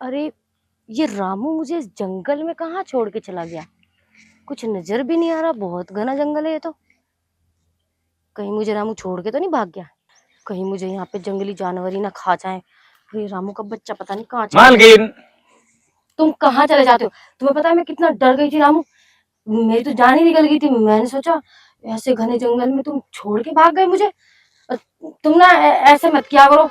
अरे ये रामू मुझे इस जंगल में कहाँ छोड़ के चला गया? कुछ नजर भी नहीं आ रहा, बहुत घना जंगल है ये तो। कहीं मुझे रामू छोड़ के तो नहीं भाग गया? कहीं मुझे यहाँ पे जंगली जानवर ही ना खा जाए। ये रामू का बच्चा पता नहीं कहाँ चला गया। मालकिन, तुम कहाँ चले जाते हो? तुम्हें पता है मैं कितना डर गई थी रामू। मेरी तो जान ही निकल गई थी। मैंने सोचा ऐसे घने जंगल में तुम छोड़ के भाग गए मुझे। अ, तुम ना ऐसे मत किया करो।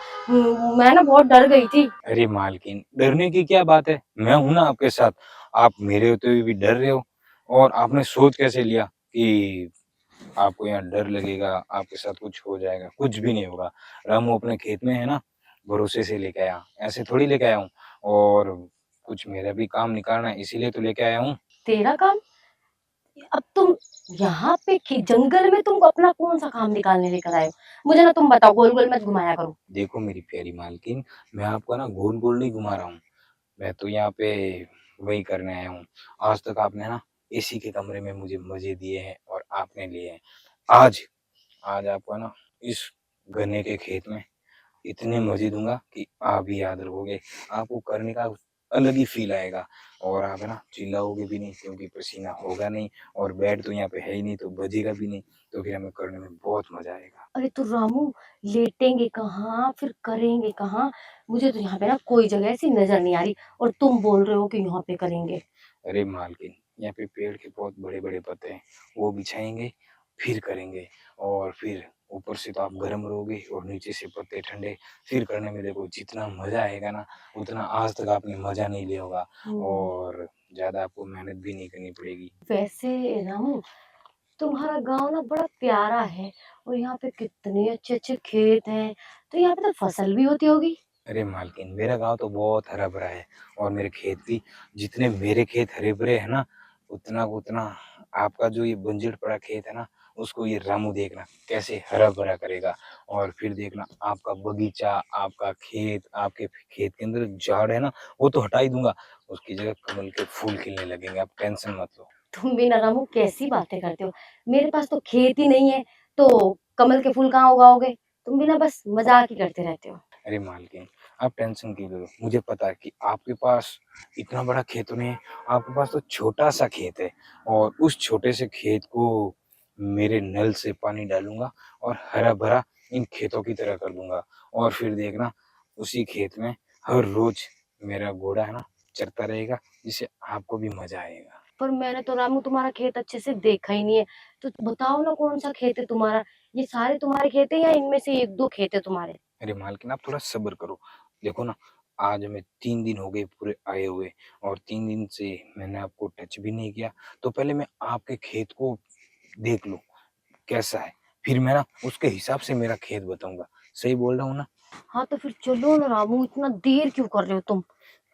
मैं ना बहुत डर गई थी। अरे मालकिन, डरने की क्या बात है? मैं हूं ना आपके साथ। आप मेरे होते हुए भी डर रहे हो, और आपने सोच कैसे लिया कि आपको यहाँ डर लगेगा, आपके साथ कुछ हो जाएगा? कुछ भी नहीं होगा। रामू अपने खेत में है ना, भरोसे से लेके आया, ऐसे थोड़ी लेके आया हूँ। और कुछ मेरा भी काम निकालना है, इसीलिए तो लेके आया हूँ। तेरा काम? अब तुम यहाँ पे जंगल में तुम अपना कौन सा काम निकालने लेकर आए हो? मुझे ना तुम बताओ, गोल गोल मत घुमाया करो। देखो मेरी प्यारी मालकिन, मैं आपको ना गोल गोल नहीं घुमा रहा हूँ। मैं तो यहाँ पे वही करने आया हूँ। आज तक आपने ना एसी के कमरे में मुझे मजे दिए हैं और आपने लिए हैं। आज आज आपको ना इस गन्ने के खेत में इतने मजे दूंगा कि आप भी याद रखोगे। आपको करने का अलग ही फील आएगा, और आप है ना चिल्लाओगे भी नहीं, क्योंकि पसीना होगा नहीं, और बेड तो यहाँ पे है ही नहीं, तो बजेगा भी नहीं। तो फिर हमें करने में बहुत मजा आएगा। अरे तो रामू, लेटेंगे कहाँ फिर करेंगे कहाँ? मुझे तो यहाँ पे ना कोई जगह ऐसी नजर नहीं आ रही, और तुम बोल रहे हो कि यहाँ पे करेंगे। अरे मालकिन, यहाँ पे पेड़ के बहुत बड़े बड़े पत्ते हैं, वो बिछाएंगे, फिर करेंगे। और फिर ऊपर से तो आप गर्म रहोगे, और नीचे से पत्ते ठंडे। फिर करने में देखो जितना मजा आएगा ना, उतना आज तक आपने मजा नहीं लिया होगा। और ज्यादा आपको मेहनत भी नहीं करनी पड़ेगी। वैसे रामू, तुम्हारा गांव ना बड़ा प्यारा है, और यहाँ पे कितने अच्छे अच्छे खेत हैं। तो यहाँ पे तो फसल भी होती होगी। अरे मालकिन, मेरा गांव तो बहुत हरा भरा है, और मेरे खेत भी। जितने मेरे खेत हरे भरे है ना, उतना उतना आपका जो ये बंजर पड़ा खेत है ना, उसको ये रामू देखना कैसे हरा भरा करेगा। और फिर देखना आपका बगीचा, आपका खेत, आपके खेत के अंदर झाड़ है ना, वो तो हटा ही दूंगा। उसकी जगह कमल के फूल खिलने लगेंगे, आप टेंशन मत लो। तुम भी ना रामू कैसी बातें करते हो। मेरे पास तो खेत ही नहीं है, तो कमल के फूल कहाँ उगाओगे? तुम भी ना बस मजाक ही करते रहते हो। अरे मालकिन, आप टेंशन क्यों ले रहे हो? मुझे पता है कि आपके पास इतना बड़ा खेत तो नहीं है, आपके पास तो छोटा सा खेत है। और उस छोटे से खेत को मेरे नल से पानी डालूंगा, और हरा भरा इन खेतों की तरह कर दूंगा। और फिर देखना उसी खेत में हर रोज मेरा घोड़ा है ना चरता रहेगा, जिससे आपको भी मजा आएगा। पर मैंने तो रामू तुम्हारा खेत अच्छे से देखा ही नहीं है। तो बताओ ना कौन सा खेत है तुम्हारा? ये सारे तुम्हारे खेत है या इनमें से एक दो खेत है तुम्हारे? अरे मालकिन, आप थोड़ा सब्र करो। देखो ना, आज हमें 3 दिन हो गए पूरे आए हुए, और 3 दिन से मैंने आपको टच भी नहीं किया। तो पहले मैं आपके खेत को देख लूं कैसा है, फिर मैं ना उसके हिसाब से मेरा खेत बताऊंगा। सही बोल रहा हूँ ना? हाँ तो फिर चलो ना रामू, इतना देर क्यों कर रहे हो तुम?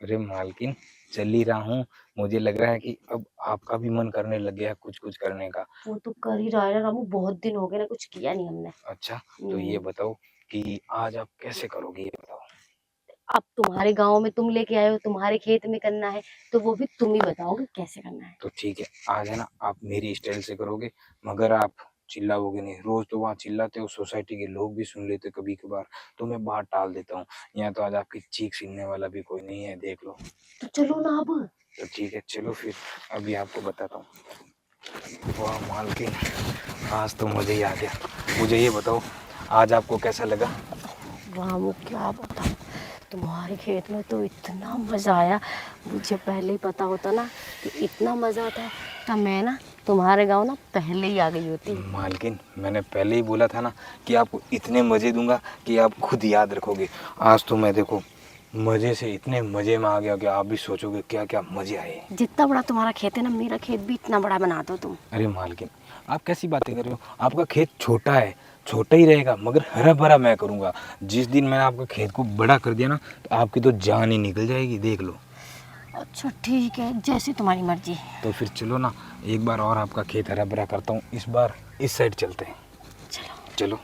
अरे मालकिन, चल ही रहा हूँ। मुझे लग रहा है कि अब आपका भी मन करने लग गया है कुछ कुछ करने का। वो तो कर ही रहा है ना रामू, बहुत दिन हो गए ना कुछ किया नहीं हमने। अच्छा, तो ये बताओ कि आज आप कैसे करोगे, ये बताओ। अब तुम्हारे गांव में तुम लेके आए हो, तुम्हारे खेत में करना है, तो वो भी तुम ही बताओगे कैसे करना है। तो ठीक है, आज है ना आप मेरी स्टाइल से करोगे, मगर आप चिल्लाओगे नहीं। रोज तो वहाँ चिल्लाते हो, सोसाइटी के लोग भी सुन लेते कभी कभार, तो मैं बाहर टाल देता हूँ। यहाँ तो आज आपकी चीख सुनने वाला भी कोई नहीं है, देख लो। तो चलो ना अब। तो ठीक है, चलो फिर अभी आपको बताता हूँ। वाह मालकिन, आज तो मुझे ही आ गया। मुझे ये बताओ, आज आपको कैसा लगा? रामू क्या बताऊं, तुम्हारे खेत में तो इतना मजा आया। मुझे पहले ही पता होता ना कि इतना मजा आता है, तो मैं ना तुम्हारे गांव ना पहले ही आ गई होती। मालकिन, मैंने पहले ही बोला था ना कि आपको इतने मजे दूंगा कि आप खुद याद रखोगे। आज तो मैं देखो मजे से इतने मजे में आ गया कि आप भी सोचोगे क्या क्या मजे आए। जितना बड़ा तुम्हारा खेत है ना, मेरा खेत भी इतना बड़ा बना दो तुम। अरे मालकिन, आप कैसी बातें कर रहे हो? आपका खेत छोटा है, छोटा ही रहेगा, मगर हरा भरा मैं करूंगा। जिस दिन मैंने आपका खेत को बड़ा कर दिया ना, तो आपकी तो जान ही निकल जाएगी, देख लो। अच्छा ठीक है, जैसी तुम्हारी मर्जी। तो फिर चलो ना, एक बार और आपका खेत हरा भरा करता हूँ। इस बार इस साइड चलते हैं। चलो। चलो।